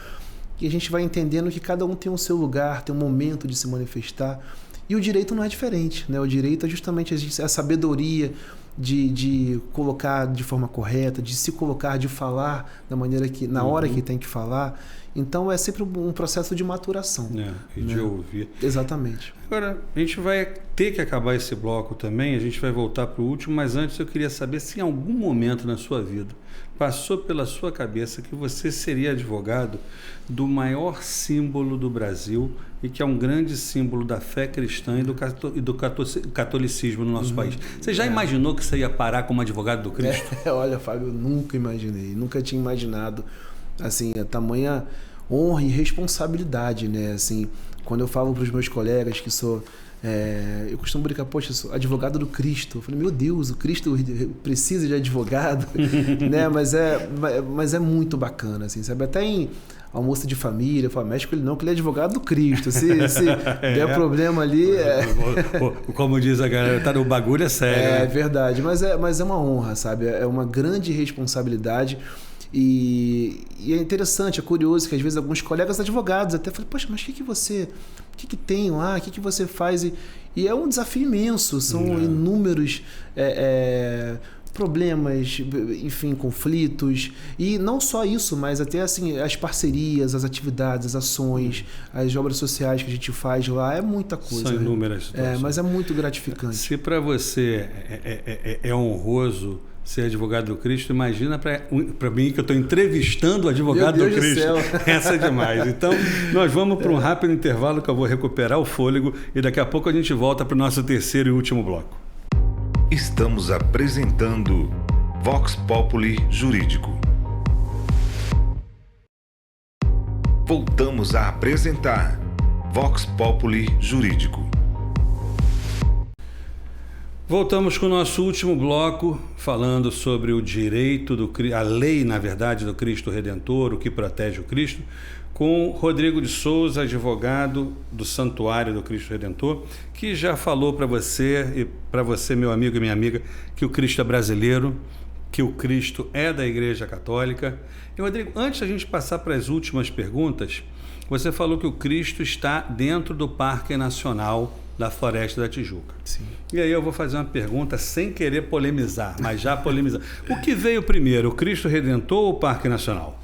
Speaker 3: e a gente vai entendendo que cada um tem o seu lugar, tem um momento de se manifestar, e o direito não é diferente, né? O direito é justamente a sabedoria de colocar de forma correta, de se colocar, de falar da maneira que, na hora que tem que falar. Então é sempre um processo de maturação.
Speaker 2: E de ouvir.
Speaker 3: Exatamente.
Speaker 2: Agora, a gente vai ter que acabar esse bloco também, a gente vai voltar para o último, mas antes eu queria saber se em algum momento na sua vida passou pela sua cabeça que você seria advogado do maior símbolo do Brasil e que é um grande símbolo da fé cristã e do catolicismo no nosso país. Você já imaginou que você ia parar como advogado do Cristo?
Speaker 3: Olha, Fábio, eu nunca imaginei, nunca tinha imaginado assim, a tamanha honra e responsabilidade, né? Assim, quando eu falo para os meus colegas que sou eu costumo brincar, poxa, eu sou advogado do Cristo. Eu falei, meu Deus, o Cristo precisa de advogado, né? Mas é muito bacana, assim, sabe? Até em almoço de família, eu falo, mexe com ele não, que ele é advogado do Cristo. Se der problema ali...
Speaker 2: Como diz a galera, o bagulho é sério.
Speaker 3: É verdade, mas é uma honra, sabe? É uma grande responsabilidade. E é interessante, é curioso que às vezes alguns colegas advogados até falam, poxa, mas o que tem lá, o que você faz? E é um desafio imenso, são inúmeros problemas, enfim, conflitos, e não só isso, mas até assim, as parcerias, as atividades, as ações, as obras sociais que a gente faz lá, é muita coisa.
Speaker 2: São inúmeras situações.
Speaker 3: Mas é muito gratificante.
Speaker 2: Se para você é honroso ser advogado do Cristo, imagina para mim que eu estou entrevistando o advogado do Cristo. Essa é demais. Então, nós vamos para um rápido intervalo que eu vou recuperar o fôlego e daqui a pouco a gente volta para o nosso terceiro e último bloco.
Speaker 1: Estamos apresentando Vox Populi Jurídico. Voltamos a apresentar Vox Populi Jurídico.
Speaker 2: Voltamos com o nosso último bloco, falando sobre o direito a lei, na verdade, do Cristo Redentor, o que protege o Cristo, com Rodrigo de Souza, advogado do Santuário do Cristo Redentor, que já falou para você, meu amigo e minha amiga, que o Cristo é brasileiro, que o Cristo é da Igreja Católica. E, Rodrigo, antes da gente passar para as últimas perguntas, você falou que o Cristo está dentro do Parque Nacional da Floresta da Tijuca.
Speaker 3: Sim.
Speaker 2: E aí eu vou fazer uma pergunta sem querer polemizar, mas já polemizar. O que veio primeiro, o Cristo Redentor ou o Parque Nacional?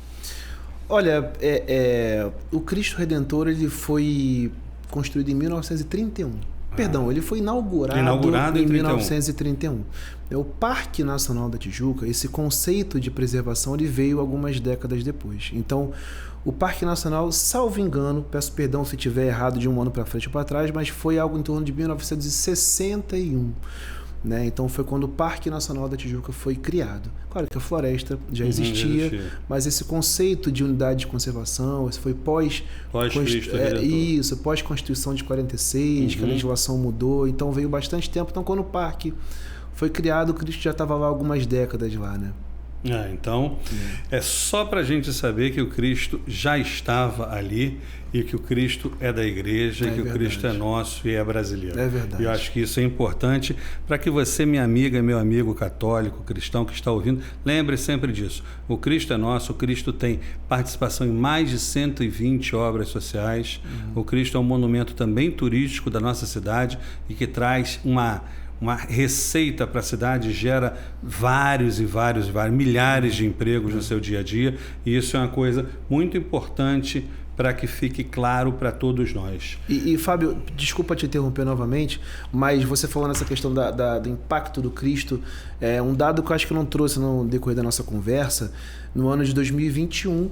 Speaker 3: Olha, o Cristo Redentor ele foi construído em 1931. Perdão, ele foi inaugurado em 1931. O Parque Nacional da Tijuca, esse conceito de preservação, ele veio algumas décadas depois. Então, o Parque Nacional, salvo engano, peço perdão se estiver errado de um ano para frente ou para trás, mas foi algo em torno de 1961. Né? Então foi quando o Parque Nacional da Tijuca foi criado. Claro que a floresta já existia, mas esse conceito de unidade de conservação, isso foi pós-Constituição de 46, que a legislação mudou, então veio bastante tempo. Então quando o parque foi criado, o Cristo já estava lá algumas décadas lá, né?
Speaker 2: Então, é só para a gente saber que o Cristo já estava ali e que o Cristo é da igreja e que o Cristo é nosso e é brasileiro.
Speaker 3: É verdade.
Speaker 2: E eu acho que isso é importante para que você, minha amiga, meu amigo católico, cristão que está ouvindo, lembre sempre disso. O Cristo é nosso, o Cristo tem participação em mais de 120 obras sociais. O Cristo é um monumento também turístico da nossa cidade e que traz uma receita para a cidade, gera vários, milhares de empregos no seu dia a dia, e isso é uma coisa muito importante para que fique claro para todos nós.
Speaker 3: E Fábio, desculpa te interromper novamente, mas você falou nessa questão do impacto do Cristo, um dado que eu acho que eu não trouxe no decorrer da nossa conversa, no ano de 2021,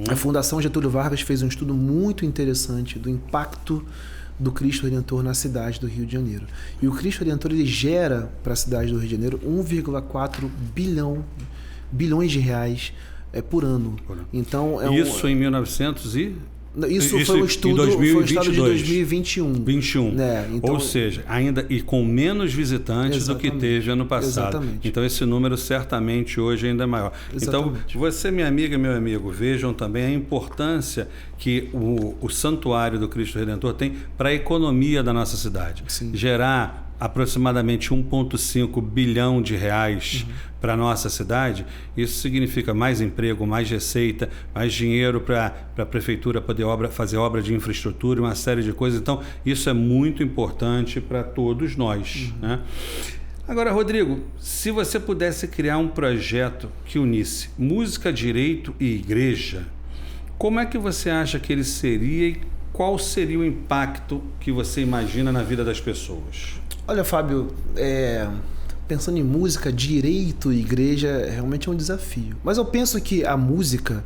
Speaker 3: a Fundação Getúlio Vargas fez um estudo muito interessante do impacto do Cristo Redentor na cidade do Rio de Janeiro. E o Cristo Redentor ele gera para a cidade do Rio de Janeiro 1,4 bilhões de reais por ano. Então,
Speaker 2: Isso em 1900 e...
Speaker 3: Isso foi um estudo, foi o estado de 2021.
Speaker 2: 21.
Speaker 3: Né? Então,
Speaker 2: ou seja, ainda e com menos visitantes do que teve ano passado.
Speaker 3: Exatamente.
Speaker 2: Então esse número certamente hoje ainda é maior.
Speaker 3: Exatamente.
Speaker 2: Então você, minha amiga e meu amigo, vejam também a importância que o Santuário do Cristo Redentor tem para a economia da nossa cidade.
Speaker 3: Sim.
Speaker 2: Gerar aproximadamente 1,5 bilhão de reais para a nossa cidade. Isso significa mais emprego, mais receita, mais dinheiro para a prefeitura poder fazer obra de infraestrutura, uma série de coisas. Então, isso é muito importante para todos nós. Né? Agora, Rodrigo, se você pudesse criar um projeto que unisse música, direito e igreja, como é que você acha que ele seria e qual seria o impacto que você imagina na vida das pessoas?
Speaker 3: Olha, Fábio, pensando em música, direito e igreja, realmente é um desafio. Mas eu penso que a música,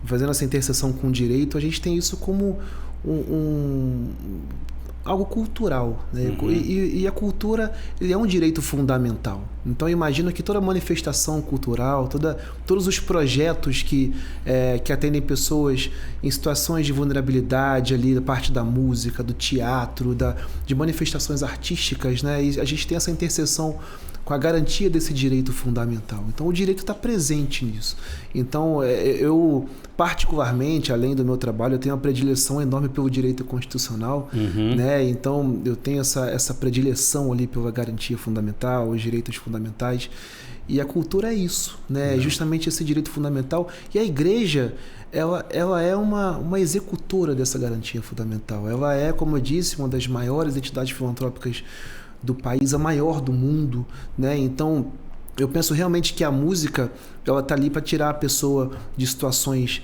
Speaker 3: fazendo essa interseção com o direito, a gente tem isso como algo cultural, né? E a cultura, ele é um direito fundamental. Então eu imagino que toda manifestação cultural, todos os projetos que atendem pessoas em situações de vulnerabilidade ali, da parte da música, do teatro, de manifestações artísticas, né? E a gente tem essa interseção com a garantia desse direito fundamental. Então o direito está presente nisso. Então eu particularmente, além do meu trabalho, eu tenho uma predileção enorme pelo direito constitucional, né? Então eu tenho essa predileção ali pela garantia fundamental, os direitos fundamentais. E a cultura é isso, né? É justamente esse direito fundamental. E a igreja, ela é uma executora dessa garantia fundamental. Ela é, como eu disse, uma das maiores entidades filantrópicas do país, a maior do mundo, né? Então, eu penso realmente que a música, ela está ali para tirar a pessoa de situações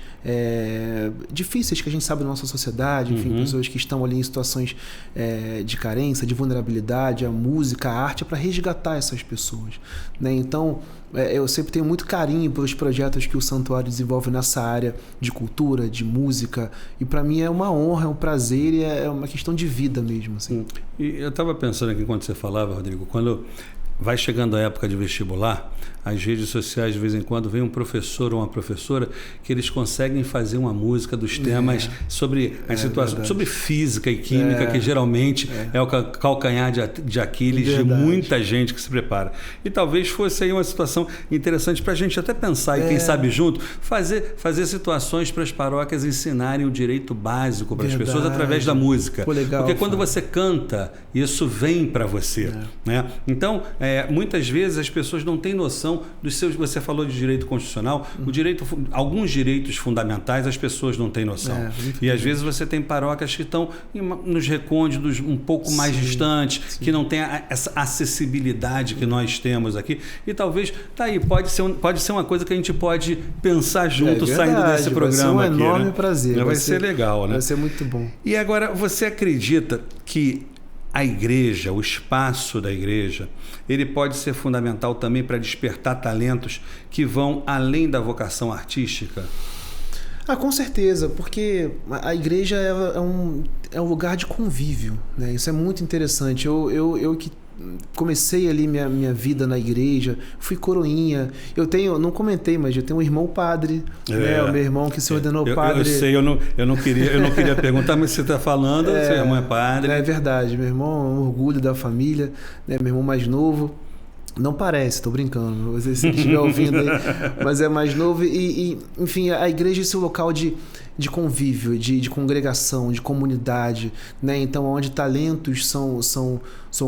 Speaker 3: difíceis que a gente sabe na nossa sociedade, enfim, pessoas que estão ali em situações de carência, de vulnerabilidade. A música, a arte é para resgatar essas pessoas, né? Então, eu sempre tenho muito carinho pelos projetos que o Santuário desenvolve nessa área de cultura, de música, e para mim é uma honra, é um prazer e é uma questão de vida mesmo, assim.
Speaker 2: E eu estava pensando aqui enquanto você falava, Rodrigo, quando vai chegando a época de vestibular, as redes sociais de vez em quando vem um professor ou uma professora que eles conseguem fazer uma música dos temas sobre as situações, sobre física e química, que geralmente é o calcanhar de Aquiles de muita gente que se prepara. E talvez fosse aí uma situação interessante para a gente até pensar e quem sabe junto, fazer situações para as paróquias ensinarem o direito básico para as pessoas através da música.
Speaker 3: Pô, legal,
Speaker 2: porque quando você canta, isso vem para você. Né? Então, muitas vezes as pessoas não têm noção dos seus... Você falou de direito constitucional, alguns direitos fundamentais as pessoas não têm noção. E às vezes você tem paróquias que estão nos recônditos um pouco mais distantes, que não tem essa acessibilidade que nós temos aqui. E talvez, pode ser uma coisa que a gente pode pensar junto saindo desse programa aqui.
Speaker 3: Vai ser um enorme prazer.
Speaker 2: Vai ser legal, né?
Speaker 3: Vai ser muito bom.
Speaker 2: E agora, você acredita que a igreja, o espaço da igreja, ele pode ser fundamental também para despertar talentos que vão além da vocação artística?
Speaker 3: Com certeza, porque a igreja é um lugar de convívio, né? Isso é muito interessante. Eu que comecei ali minha vida na igreja, fui coroinha. Não comentei, mas eu tenho um irmão padre, né? O meu irmão que se ordenou padre.
Speaker 2: Eu sei, eu não queria perguntar, mas você está falando, seu irmão é padre.
Speaker 3: É verdade, meu irmão é um orgulho da família, né? Meu irmão mais novo. Não parece, estou brincando, se ele estiver ouvindo aí, mas é mais novo. Enfim, a igreja é esse local de convívio, de congregação, de comunidade, né? Então, onde talentos são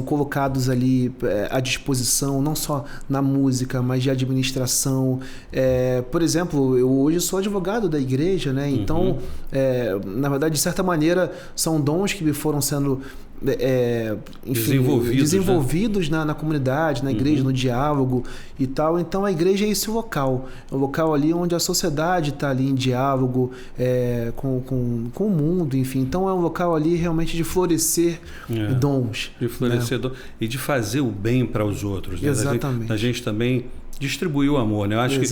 Speaker 3: colocados ali à disposição, não só na música, mas de administração. Por exemplo, eu hoje sou advogado da igreja, né? Então, na verdade, de certa maneira, são dons que me foram sendo desenvolvidos, né? na comunidade, na igreja, no diálogo e tal. Então a igreja é esse local, é o local ali onde a sociedade está ali em diálogo com o mundo, enfim. Então é um local ali realmente de florescer dons.
Speaker 2: De florescer dons e de fazer o bem para os outros. Né?
Speaker 3: Exatamente.
Speaker 2: Da gente também distribuir o amor, né? Eu acho que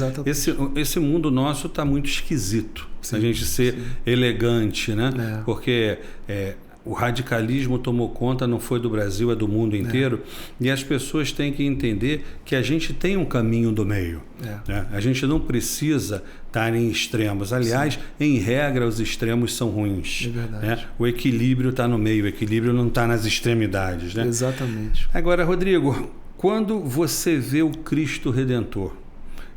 Speaker 2: esse mundo nosso está muito esquisito. A gente ser elegante, né? Porque o radicalismo tomou conta, não foi do Brasil, é do mundo inteiro, e as pessoas têm que entender que a gente tem um caminho do meio. Né? A gente não precisa estar em extremos. Aliás, em regra, os extremos são ruins.
Speaker 3: É verdade.
Speaker 2: Né? O equilíbrio está no meio, o equilíbrio não está nas extremidades. Né?
Speaker 3: Exatamente.
Speaker 2: Agora, Rodrigo, quando você vê o Cristo Redentor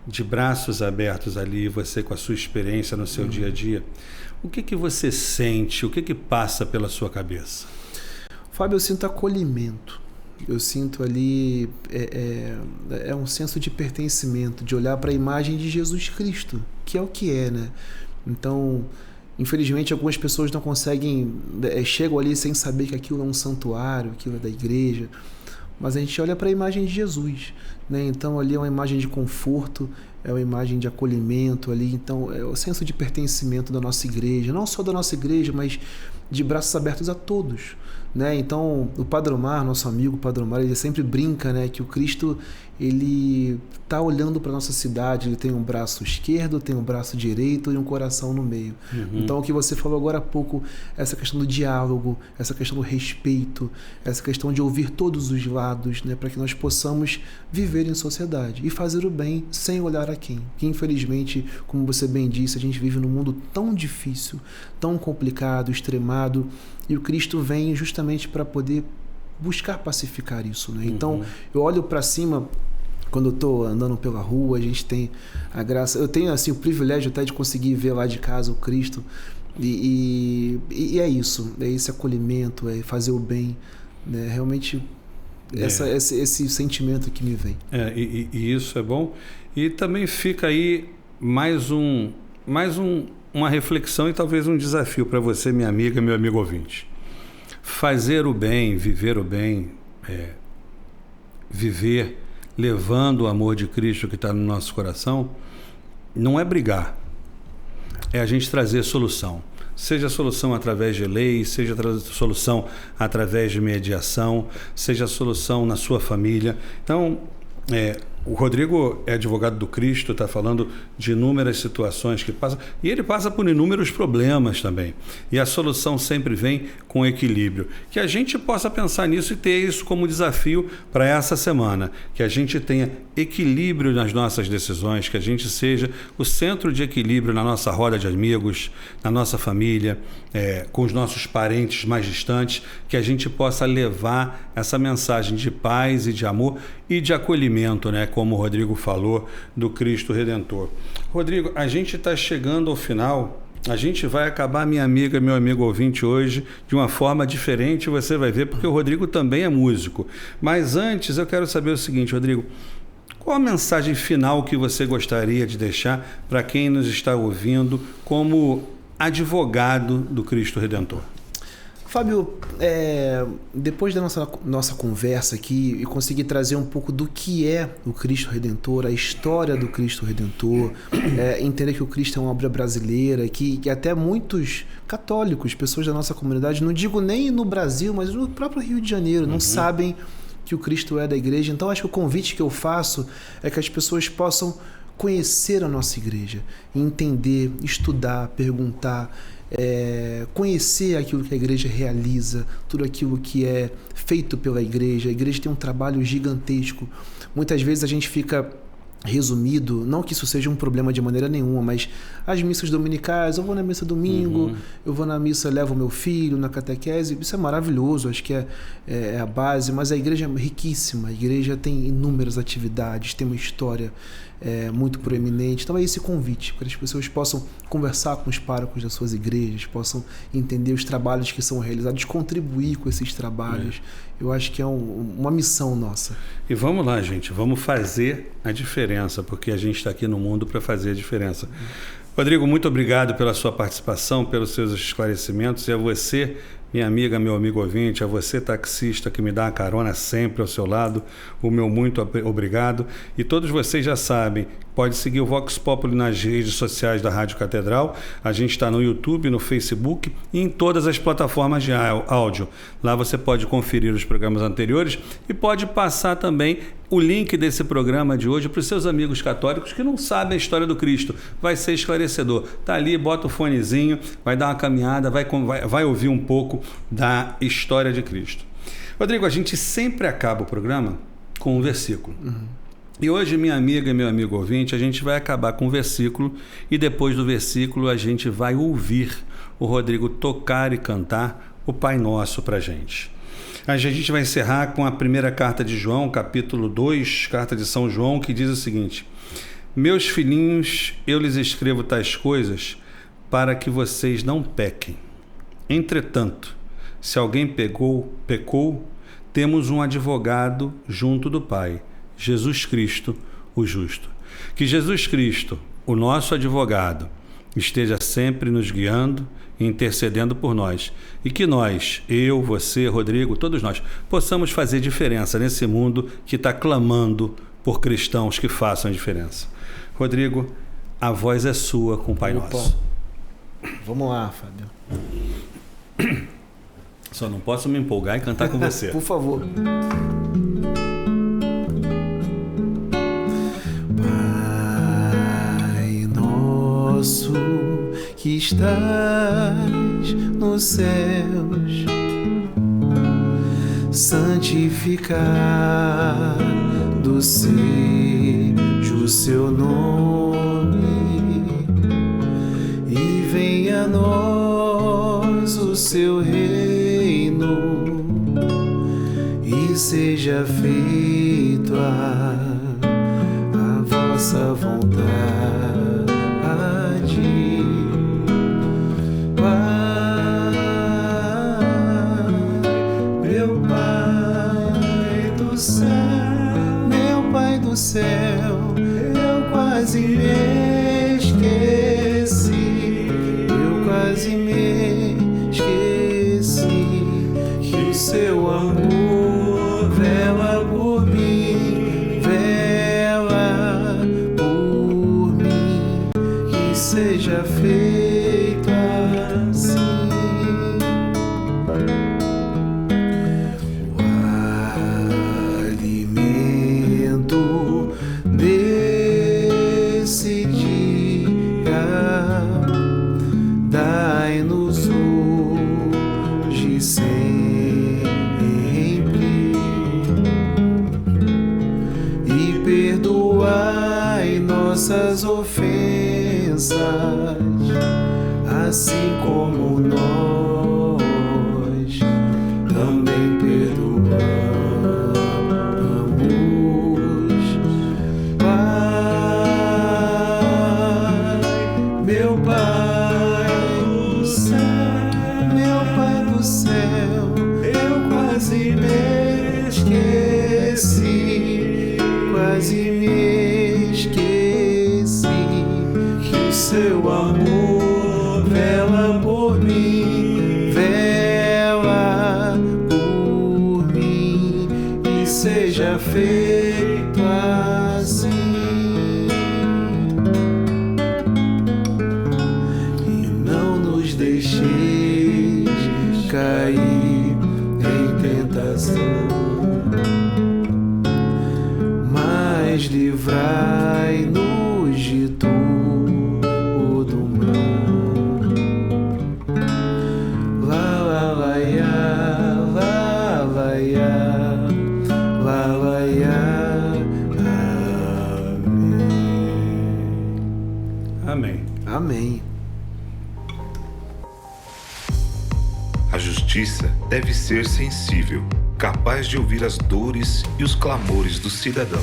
Speaker 2: de braços abertos ali, você com a sua experiência no seu dia a dia, o que você sente, o que passa pela sua cabeça?
Speaker 3: Fábio, eu sinto acolhimento. Eu sinto ali um senso de pertencimento, de olhar para a imagem de Jesus Cristo, que é o que é, né? Então, infelizmente, algumas pessoas não conseguem, chegam ali sem saber que aquilo é um santuário, aquilo é da igreja, mas a gente olha para a imagem de Jesus, né? Então ali é uma imagem de conforto, é uma imagem de acolhimento ali, então é o senso de pertencimento da nossa igreja, não só da nossa igreja, mas de braços abertos a todos, né? Então o Padre Omar, nosso amigo Padre Omar, ele sempre brinca, né, que o Cristo, ele está olhando para nossa cidade, ele tem um braço esquerdo, tem um braço direito e um coração no meio. Então o que você falou agora há pouco, essa questão do diálogo, essa questão do respeito, essa questão de ouvir todos os lados, né, para que nós possamos viver em sociedade e fazer o bem sem olhar a quem. Que infelizmente, como você bem disse, a gente vive num mundo tão difícil, tão complicado, extremado, e o Cristo vem justamente para poder buscar pacificar isso, né? Então, eu olho para cima, quando eu estou andando pela rua, a gente tem a graça, eu tenho assim o privilégio até de conseguir ver lá de casa o Cristo, e é isso, é esse acolhimento, é fazer o bem, né? Realmente esse sentimento que me vem.
Speaker 2: E isso é bom. E também fica aí uma reflexão e talvez um desafio para você, minha amiga, meu amigo ouvinte. Fazer o bem, viver o bem, viver levando o amor de Cristo que está no nosso coração, não é brigar, é a gente trazer solução. Seja solução através de lei, seja solução através de mediação, seja solução na sua família. Então, o Rodrigo é advogado do Cristo, está falando de inúmeras situações que passam, e ele passa por inúmeros problemas também. E a solução sempre vem com equilíbrio. Que a gente possa pensar nisso e ter isso como desafio para essa semana. Que a gente tenha equilíbrio nas nossas decisões, que a gente seja o centro de equilíbrio na nossa roda de amigos, na nossa família, com os nossos parentes mais distantes, que a gente possa levar essa mensagem de paz e de amor e de acolhimento, né? Como o Rodrigo falou, do Cristo Redentor. Rodrigo, a gente está chegando ao final, a gente vai acabar, minha amiga, meu amigo ouvinte, hoje de uma forma diferente, você vai ver, porque o Rodrigo também é músico. Mas antes eu quero saber o seguinte, Rodrigo, qual a mensagem final que você gostaria de deixar para quem nos está ouvindo como advogado do Cristo Redentor?
Speaker 3: Fábio, depois da nossa conversa aqui, eu consegui trazer um pouco do que é o Cristo Redentor, a história do Cristo Redentor, entender que o Cristo é uma obra brasileira, que até muitos católicos, pessoas da nossa comunidade, não digo nem no Brasil, mas no próprio Rio de Janeiro, não sabem que o Cristo é da igreja. Então, acho que o convite que eu faço é que as pessoas possam conhecer a nossa igreja, entender, estudar, perguntar, conhecer aquilo que a igreja realiza, tudo aquilo que é feito pela igreja. A igreja tem um trabalho gigantesco. Muitas vezes a gente fica resumido, não que isso seja um problema de maneira nenhuma, mas as missas dominicais, eu vou na missa domingo, eu vou na missa, levo meu filho na catequese, isso é maravilhoso, acho que é a base, mas a igreja é riquíssima, a igreja tem inúmeras atividades, tem uma história muito proeminente. Então é esse convite, para que as pessoas possam conversar com os párocos das suas igrejas, possam entender os trabalhos que são realizados, contribuir com esses trabalhos. Eu acho que é uma missão nossa.
Speaker 2: E vamos lá, gente, vamos fazer a diferença, porque a gente está aqui no mundo para fazer a diferença. Rodrigo, muito obrigado pela sua participação, pelos seus esclarecimentos, e a você, minha amiga, meu amigo ouvinte, a você, taxista, que me dá a carona sempre ao seu lado, o meu muito obrigado. E todos vocês já sabem, pode seguir o Vox Populi nas redes sociais da Rádio Catedral. A gente está no YouTube, no Facebook e em todas as plataformas de áudio. Lá você pode conferir os programas anteriores e pode passar também o link desse programa de hoje para os seus amigos católicos que não sabem a história do Cristo. Vai ser esclarecedor. Tá ali, bota o fonezinho, vai dar uma caminhada, vai ouvir um pouco da história de Cristo. Rodrigo, a gente sempre acaba o programa com um versículo. E hoje, minha amiga e meu amigo ouvinte, a gente vai acabar com um versículo e depois do versículo a gente vai ouvir o Rodrigo tocar e cantar o Pai Nosso para a gente. A gente vai encerrar com a primeira carta de João, capítulo 2, carta de São João, que diz o seguinte: meus filhinhos, eu lhes escrevo tais coisas para que vocês não pequem. Entretanto, se alguém pecou, temos um advogado junto do Pai, Jesus Cristo, o justo. Que Jesus Cristo, o nosso advogado, esteja sempre nos guiando e intercedendo por nós. E que nós, eu, você, Rodrigo, todos nós, possamos fazer diferença nesse mundo que está clamando por cristãos que façam a diferença. Rodrigo, a voz é sua com o Pai Nosso.
Speaker 3: Vamos lá, Fábio.
Speaker 2: Só não posso me empolgar e cantar com você.
Speaker 3: Por favor. Pai nosso que estás nos céus, santificado seja o seu nome, e venha a nós o seu reino, e seja feita a vossa vontade. Pai, meu Pai do céu, meu Pai do céu, eu quase me esqueci, eu quase me esqueci que o seu amor vela por mim, vela por mim, que seja feito assim. O alimento desse dia dai-nos hoje sempre, e perdoai nossas ofensas, assim como nós também perdoamos. Pai, meu Pai do céu, meu Pai do céu, eu quase me esqueci, quase me esqueci que o seu amor vela por mim, vela por mim, e seja feito assim. E não nos deixeis cair em tentação, mas livrai-nos de todo mal. Lá, lá, lá, ia, lá, lá, ia, lá, lá, ia.
Speaker 2: Amém.
Speaker 3: Amém.
Speaker 1: A justiça deve ser sensível, capaz de ouvir as dores e os clamores do cidadão.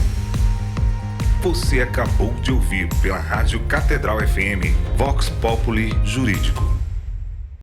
Speaker 1: Você acabou de ouvir pela Rádio Catedral FM Vox Populi Jurídico.